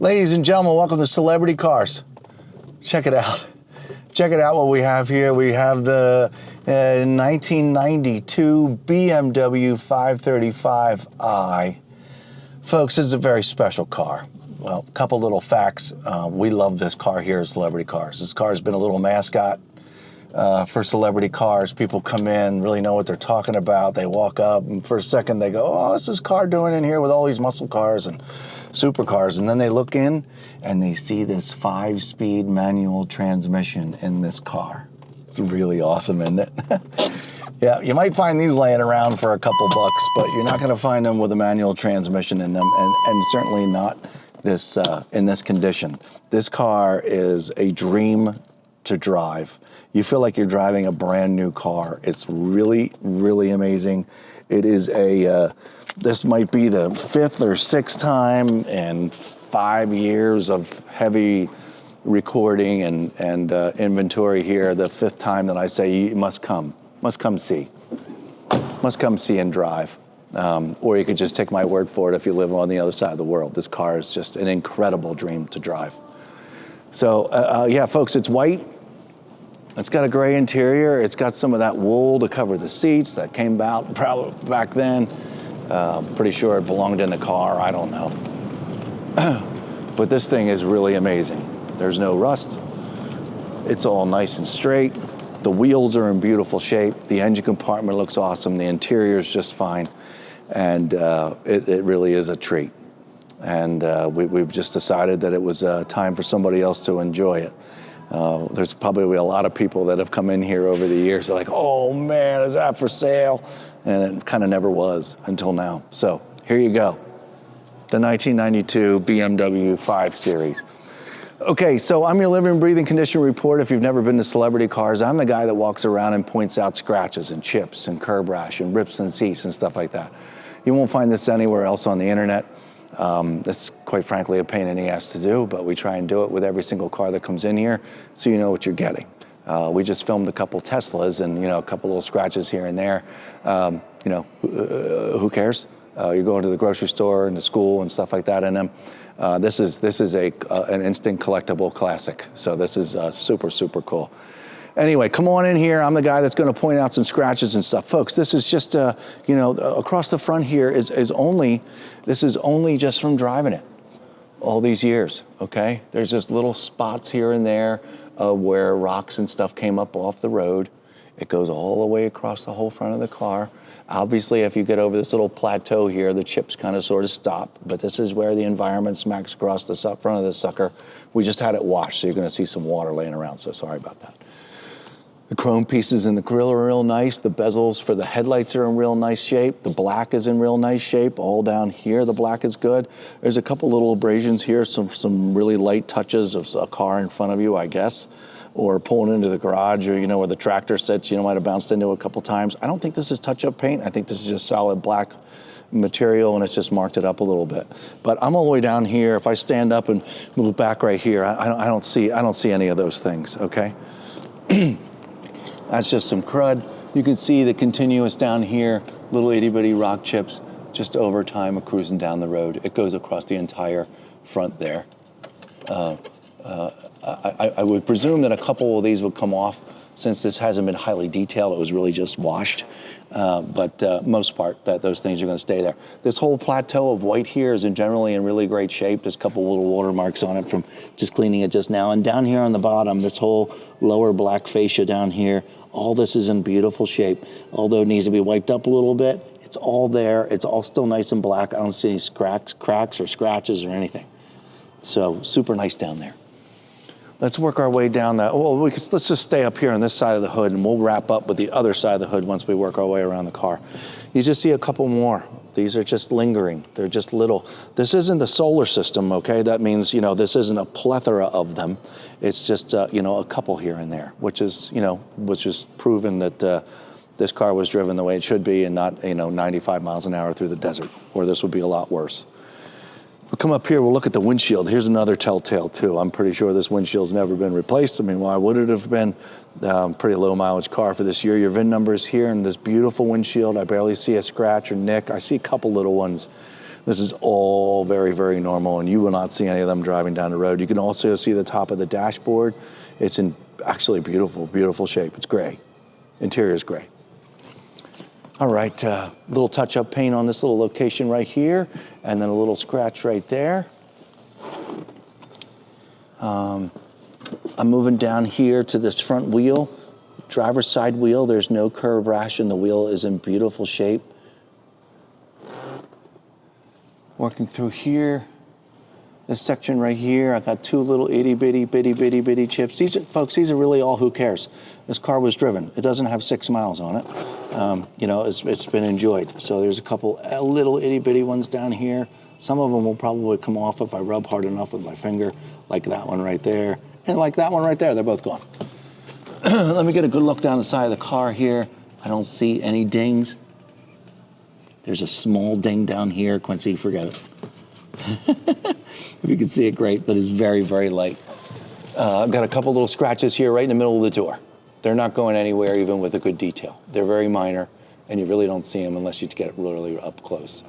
Ladies and gentlemen, welcome to Celebrity Cars. Check it out. Check it out what we have here. We have the 1992 BMW 535i. Folks, this is a very special car. Well, a couple little facts. We love this car here at Celebrity Cars. This car has been a little mascot for Celebrity Cars. People come in, really know what they're talking about. They walk up, and for a second they go, oh, what's this car doing in here with all these muscle cars and supercars? And then they look in and they see this 5-speed manual transmission in this car. It's really awesome, isn't it? Yeah, you might find these laying around for a couple bucks, but you're not going to find them with a manual transmission in them, and certainly not this in this condition. This car is a dream to drive. You feel like you're driving a brand new car. It's really, really amazing. It is a, this might be the 5th or 6th time in 5 years of heavy recording and inventory here, the 5th time that I say you must come see and drive. Or you could just take my word for it if you live on the other side of the world. This car is just an incredible dream to drive. So yeah, folks, it's white. It's got a gray interior. It's got some of that wool to cover the seats that came out probably back then. Pretty sure it belonged in the car, I don't know. But this thing is really amazing. There's no rust. It's all nice and straight. The wheels are in beautiful shape. The engine compartment looks awesome. The interior is just fine. And it really is a treat. And we've just decided that it was time for somebody else to enjoy it. There's probably a lot of people that have come in here over the years. They're like, oh man, is that for sale? And it kind of never was until now. So here you go, the 1992 BMW 5 Series. Okay, so I'm your living, breathing condition report. If you've never been to Celebrity Cars, I'm the guy that walks around and points out scratches and chips and curb rash and rips and seats and stuff like that. You won't find this anywhere else on the internet. That's quite frankly a pain in the ass to do, but we try and do it with every single car that comes in here so you know what you're getting. We just filmed a couple Teslas and, a couple little scratches here and there. Who cares? You're going to the grocery store and to school and stuff like that in them. This is an instant collectible classic. So this is super, super cool. Anyway, come on in here. I'm the guy that's going to point out some scratches and stuff. Folks, this is just, across the front here is only just from driving it all these years, okay? There's just little spots here and there where rocks and stuff came up off the road. It goes all the way across the whole front of the car. Obviously, if you get over this little plateau here, the chips kind of sort of stop, but this is where the environment smacks across the front of the sucker. We just had it washed, so you're gonna see some water laying around, so sorry about that. The chrome pieces in the grill are real nice. The bezels for the headlights are in real nice shape. The black is in real nice shape. All down here, the black is good. There's a couple little abrasions here, some really light touches of a car in front of you, I guess, or pulling into the garage, or where the tractor sits, might have bounced into a couple times. I don't think this is touch-up paint. I think this is just solid black material, and it's just marked it up a little bit. But I'm all the way down here. If I stand up and move back right here, I don't see any of those things, okay? That's just some crud. You can see the continuous down here, little itty-bitty rock chips, just over time of cruising down the road. It goes across the entire front there. I would presume that a couple of these would come off since this hasn't been highly detailed. It was really just washed. But most part, those things are going to stay there. This whole plateau of white here is generally in really great shape. There's a couple little watermarks on it from just cleaning it just now. And down here on the bottom, this whole lower black fascia down here, all this is in beautiful shape. Although it needs to be wiped up a little bit, it's all there. It's all still nice and black. I don't see any cracks or scratches or anything. So super nice down there. Let's work our way down that. Well, let's just stay up here on this side of the hood, and we'll wrap up with the other side of the hood once we work our way around the car. You just see a couple more. These are just lingering. They're just little. This isn't the solar system, okay? That means, this isn't a plethora of them. It's just, a couple here and there, which is proven that this car was driven the way it should be and not, 95 miles an hour through the desert, or this would be a lot worse. We'll come up here, we'll look at the windshield. Here's another telltale too. I'm pretty sure this windshield's never been replaced. I mean, why would it have been? Pretty low mileage car for this year. Your VIN number is here, and this beautiful windshield. I barely see a scratch or nick. I see a couple little ones. This is all very, very normal, and you will not see any of them driving down the road. You can also see the top of the dashboard. It's in actually beautiful, beautiful shape. It's gray. Interior is gray. All right, little touch-up paint on this little location right here, and then a little scratch right there. I'm moving down here to this front wheel, driver's side wheel. There's no curb rash, and the wheel is in beautiful shape. Working through here, this section right here, I got two little itty bitty chips. These are, folks, these are really all who cares. This car was driven. It doesn't have 6 miles on it. You know, it's been enjoyed. So there's a couple little itty bitty ones down here. Some of them will probably come off if I rub hard enough with my finger, like that one right there, and like that one right there. They're both gone. Let me get a good look down the side of the car here. I don't see any dings. There's a small ding down here. Quincy, forget it. If you can see it, great, but it's very, very light. I've got a couple little scratches here right in the middle of the door. They're not going anywhere even with a good detail. They're very minor, and you really don't see them unless you get really up close.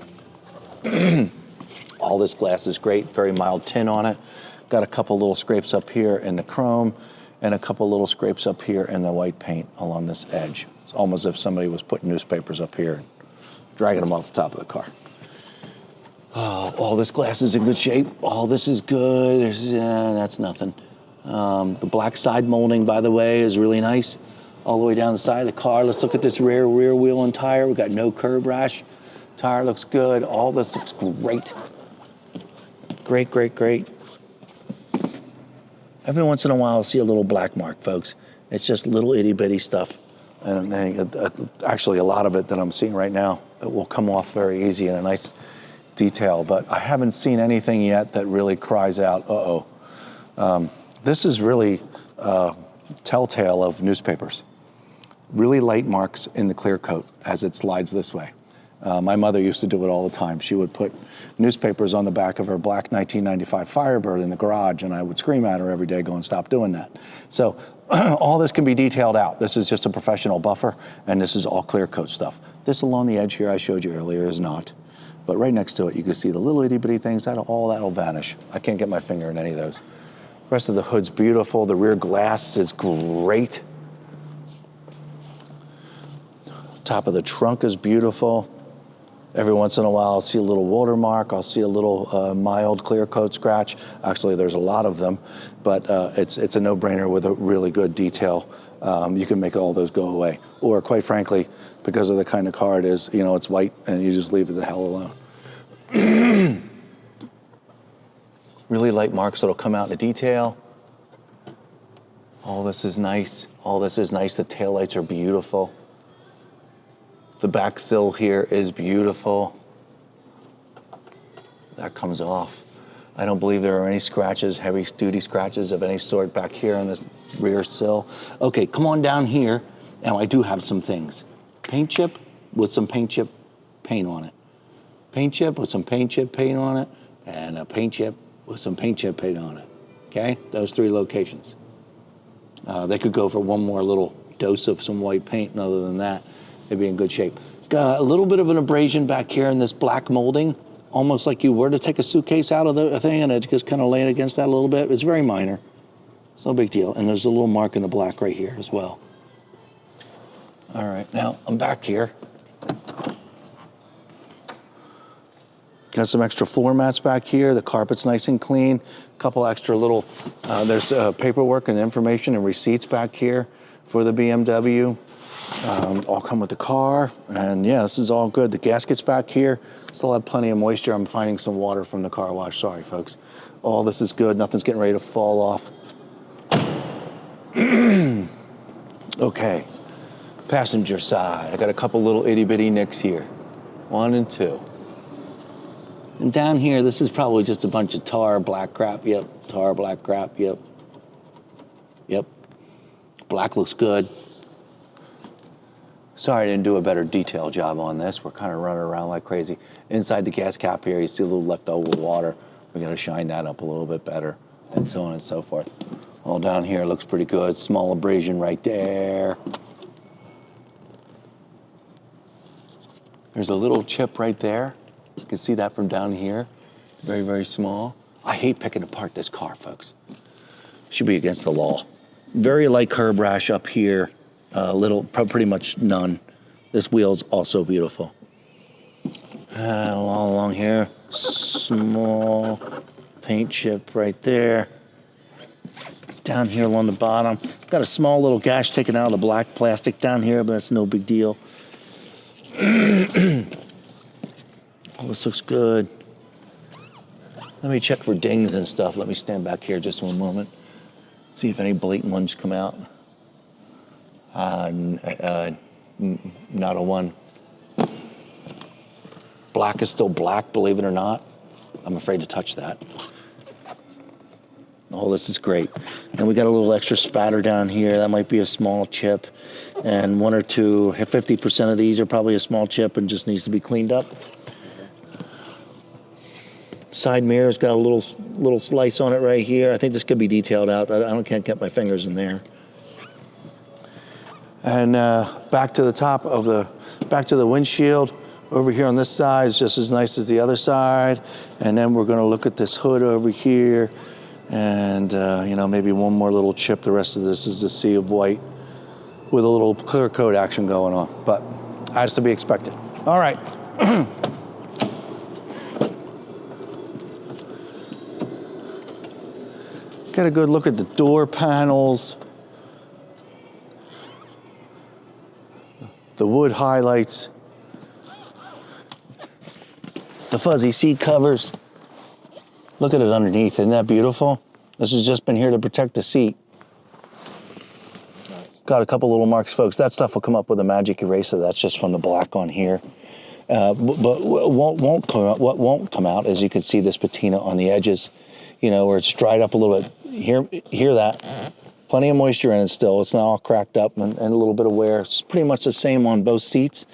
All this glass is great, very mild tint on it. Got a couple little scrapes up here in the chrome, and a couple little scrapes up here in the white paint along this edge. It's almost as if somebody was putting newspapers up here and dragging them off the top of the car. Oh, all this glass is in good shape. All this is good. That's nothing. The black side molding, by the way, is really nice. All the way down the side of the car. Let's look at this rear wheel and tire. We got no curb rash. Tire looks good. All this looks great. Great, great, great. Every once in a while, I'll see a little black mark, folks. It's just little itty bitty stuff. And actually, a lot of it that I'm seeing right now, it will come off very easy in a nice detail. But I haven't seen anything yet that really cries out, uh-oh. This is really telltale of newspapers. Really light marks in the clear coat as it slides this way. My mother used to do it all the time. She would put newspapers on the back of her black 1995 Firebird in the garage, and I would scream at her every day, going, stop doing that. So all this can be detailed out. This is just a professional buffer, and this is all clear coat stuff. This along the edge here I showed you earlier is not. But right next to it, you can see the little itty bitty things. All that'll vanish. I can't get my finger in any of those. The rest of the hood's beautiful. The rear glass is great. Top of the trunk is beautiful. Every once in a while, I'll see a little watermark. I'll see a little mild clear coat scratch. Actually, there's a lot of them, but it's a no-brainer with a really good detail. You can make all those go away. Or quite frankly, because of the kind of car it is, you know, it's white and you just leave it the hell alone. Really light marks that'll come out in the detail. All this is nice. All this is nice. The taillights are beautiful. The back sill here is beautiful. That comes off. I don't believe there are any scratches, heavy duty scratches of any sort back here on this rear sill. Okay, come on down here. Now I do have some things. Paint chip with some paint chip paint on it. Paint chip with some paint chip paint on it, and a paint chip with some paint chip paint on it. Okay, those 3 locations. They could go for one more little dose of some white paint, and other than that, they'd be in good shape. Got a little bit of an abrasion back here in this black molding, almost like you were to take a suitcase out of the thing and it just kind of laying against that a little bit. It's very minor. It's no big deal. And there's a little mark in the black right here as well. All right, now I'm back here. Got some extra floor mats back here. The carpet's nice and clean. A couple extra little, there's paperwork and information and receipts back here for the BMW. All come with the car, and yeah, this is all good. The gaskets back here still have plenty of moisture. I'm finding some water from the car wash. Sorry, folks. All this is good. Nothing's getting ready to fall off. Okay, passenger side. I got a couple little itty bitty nicks here. 1 and 2. And down here, this is probably just a bunch of tar, black crap. Yep, tar, black crap. Yep. Yep. Black looks good. Sorry I didn't do a better detail job on this. We're kind of running around like crazy. Inside the gas cap here, you see a little leftover water. We got to shine that up a little bit better, and so on and so forth. All down here looks pretty good. Small abrasion right there. There's a little chip right there. You can see that from down here. Very, very small. I hate picking apart this car, folks. Should be against the law. Very light curb rash up here. Pretty much none. This wheel's also beautiful. And along here, small paint chip right there. Down here along the bottom. Got a small little gash taken out of the black plastic down here, but that's no big deal. Oh, this looks good. Let me check for dings and stuff. Let me stand back here just one moment. See if any blatant ones come out. Not a one. Black is still black, believe it or not. I'm afraid to touch that. Oh, this is great. And we got a little extra spatter down here. That might be a small chip. And 1 or 2, 50% of these are probably a small chip and just needs to be cleaned up. Side mirror's got a little slice on it right here. I think this could be detailed out. Can't get my fingers in there. And back to the windshield. Over here on this side is just as nice as the other side. And then we're gonna look at this hood over here. And maybe one more little chip. The rest of this is a sea of white with a little clear coat action going on. But that's to be expected. All right. Get a good look at the door panels. The wood highlights. The fuzzy seat covers. Look at it underneath, isn't that beautiful? This has just been here to protect the seat. Nice. Got a couple little marks, folks. That stuff will come up with a magic eraser. That's just from the black on here. But what won't come out is you can see this patina on the edges, where it's dried up a little bit. Hear that? Plenty of moisture in it still. It's not all cracked up and a little bit of wear. It's pretty much the same on both seats.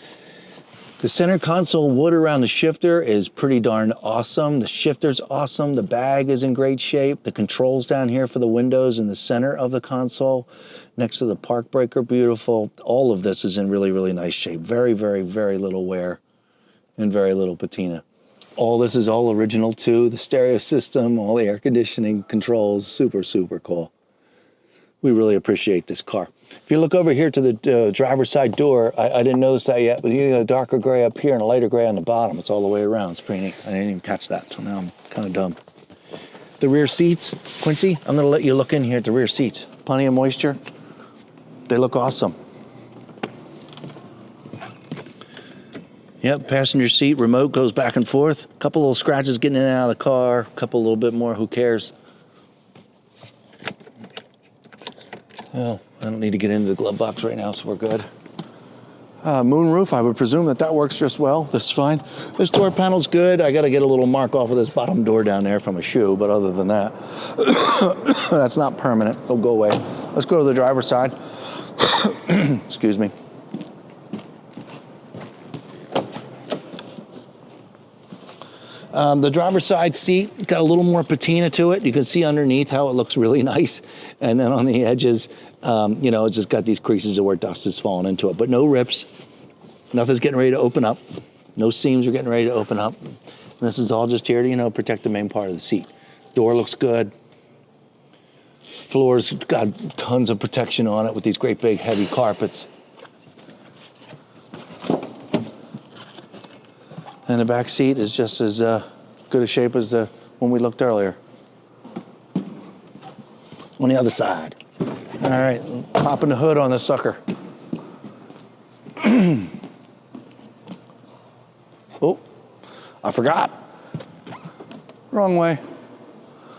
The center console wood around the shifter is pretty darn awesome. The shifter's awesome. The bag is in great shape. The controls down here for the windows in the center of the console next to the park brake are beautiful. All of this is in really, really nice shape. Very, very, very little wear and very little patina. All this is all original too. The stereo system, all the air conditioning controls, super, super cool. We really appreciate this car. If you look over here to the driver's side door, I didn't notice that yet, but you got a darker gray up here and a lighter gray on the bottom. It's all the way around. It's pretty neat. I didn't even catch that, so now I'm kind of dumb. The rear seats, Quincy, I'm gonna let you look in here at the rear seats. Plenty of moisture. They look awesome. Yep, passenger seat, remote goes back and forth. A couple little scratches getting in and out of the car. A couple little bit more, who cares? Well, I don't need to get into the glove box right now, so we're good. Moonroof, I would presume that works just well. That's fine. This door panel's good. I got to get a little mark off of this bottom door down there from a shoe, but other than that, that's not permanent. It'll go away. Let's go to the driver's side. Excuse me. The driver's side seat got a little more patina to it. You can see underneath how it looks really nice. And then on the edges, it's just got these creases where dust has fallen into it, but no rips. Nothing's getting ready to open up. No seams are getting ready to open up. And this is all just here to, protect the main part of the seat. Door looks good. Floor's got tons of protection on it with these great big heavy carpets. And the back seat is just as good a shape as the one we looked earlier. On the other side. All right, popping the hood on this sucker. Oh, I forgot. Wrong way.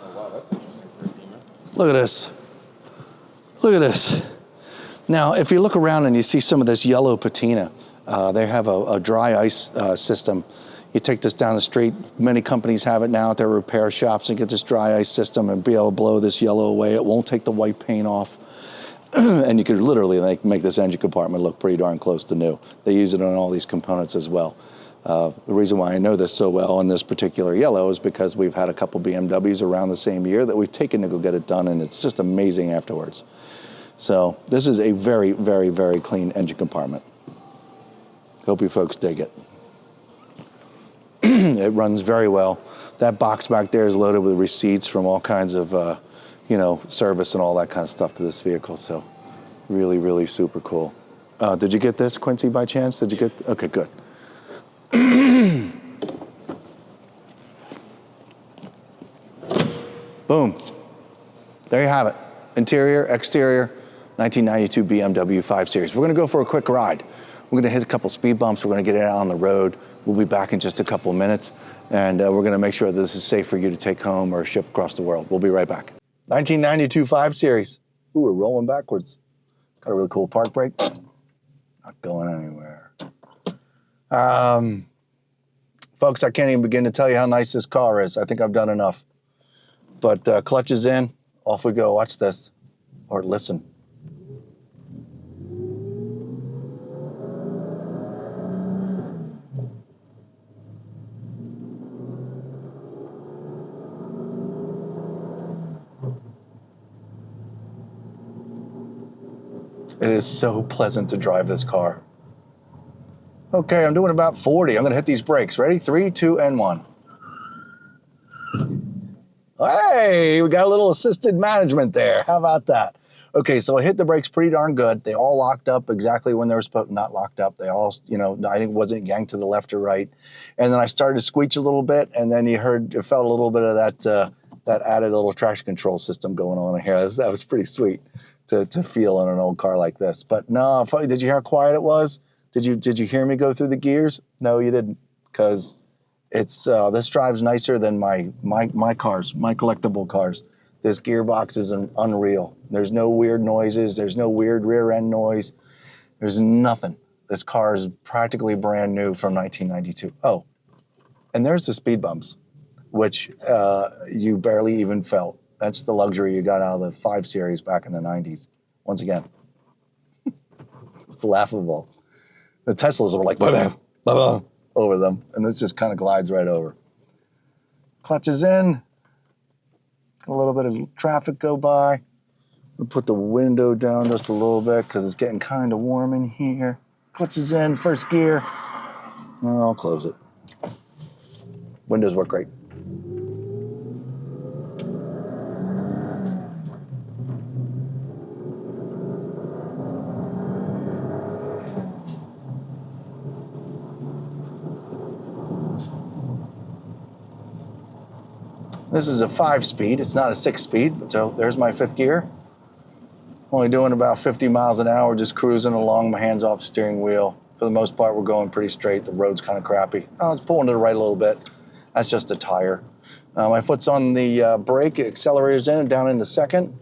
Oh wow, that's interesting for a Beamer. Look at this. Look at this. Now, if you look around and you see some of this yellow patina, they have a dry ice system. You take this down the street. Many companies have it now at their repair shops and get this dry ice system and be able to blow this yellow away. It won't take the white paint off. And you could literally make this engine compartment look pretty darn close to new. They use it on all these components as well. The reason why I know this so well in this particular yellow is because we've had a couple BMWs around the same year that we've taken to go get it done, and it's just amazing afterwards. So this is a very, very, very clean engine compartment. Hope you folks dig it. It runs very well. That box back there is loaded with receipts from all kinds of, service and all that kind of stuff to this vehicle. So really, really super cool. Did you get this, Quincy, by chance? Did you get? Okay, good. Boom. There you have it. Interior, exterior, 1992 BMW 5 Series. We're going to go for a quick ride. We're going to hit a couple speed bumps. We're going to get it out on the road. We'll be back in just a couple of minutes, and we're going to make sure that this is safe for you to take home or ship across the world. We'll be right back. 1992 5 Series. Ooh, we're rolling backwards. Got a really cool park brake. Not going anywhere. Folks, I can't even begin to tell you how nice this car is. I think I've done enough. But clutch is in. Off we go. Watch this. Or listen. It is so pleasant to drive this car. Okay, I'm doing about 40. I'm gonna hit these brakes. Ready? 3, 2, and 1. Hey, we got a little assisted management there. How about that? Okay, so I hit the brakes pretty darn good. They all locked up exactly when they were supposed to, not locked up. They all, I think wasn't yanked to the left or right. And then I started to squeak a little bit, and then you felt a little bit of that added little traction control system going on in here. That was pretty sweet to feel on an old car like this. But no, did you hear how quiet it was? Did you hear me go through the gears? No, you didn't, because it's this drives nicer than my cars, my collectible cars. This gearbox is unreal. There's no weird noises. There's no weird rear end noise. There's nothing. This car is practically brand new from 1992. Oh, and there's the speed bumps, which you barely even felt. That's the luxury you got out of the 5 Series back in the 90s. Once again, it's laughable. The Teslas were like, ba-bam, ba-bam, over them, and this just kind of glides right over. Clutch is in. A little bit of traffic go by. We'll put the window down just a little bit because it's getting kind of warm in here. Clutch is in, first gear. I'll close it. Windows work great. This is a 5-speed. It's not a 6-speed. So there's my 5th gear. Only doing about 50 miles an hour, just cruising along, my hands off the steering wheel. For the most part, we're going pretty straight. The road's kind of crappy. Oh, it's pulling to the right a little bit. That's just a tire. My foot's on the brake, accelerator's in and down into 2nd.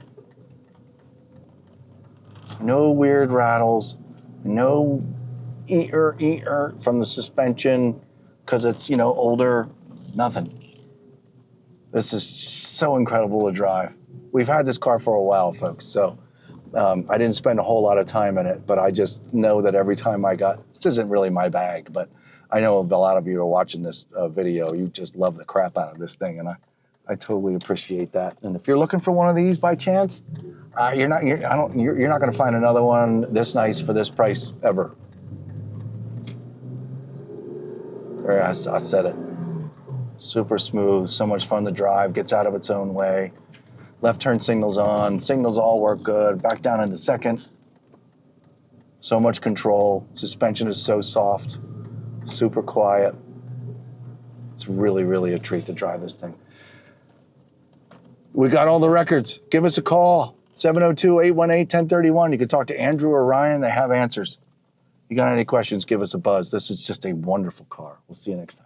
No weird rattles. No ear from the suspension because it's, older. Nothing. This is so incredible to drive. We've had this car for a while, folks, so I didn't spend a whole lot of time in it, but I just know that every time this isn't really my bag, but I know a lot of you are watching this video, you just love the crap out of this thing, and I totally appreciate that. And if you're looking for one of these by chance, you're not going to find another one this nice for this price ever. I said it. Super smooth, so much fun to drive, gets out of its own way. Left turn signals on, signals all work good. Back down into 2nd. So much control. Suspension is so soft, super quiet. It's really, really a treat to drive this thing. We got all the records. Give us a call, 702-818-1031. You can talk to Andrew or Ryan. They have answers. You got any questions, give us a buzz. This is just a wonderful car. We'll see you next time.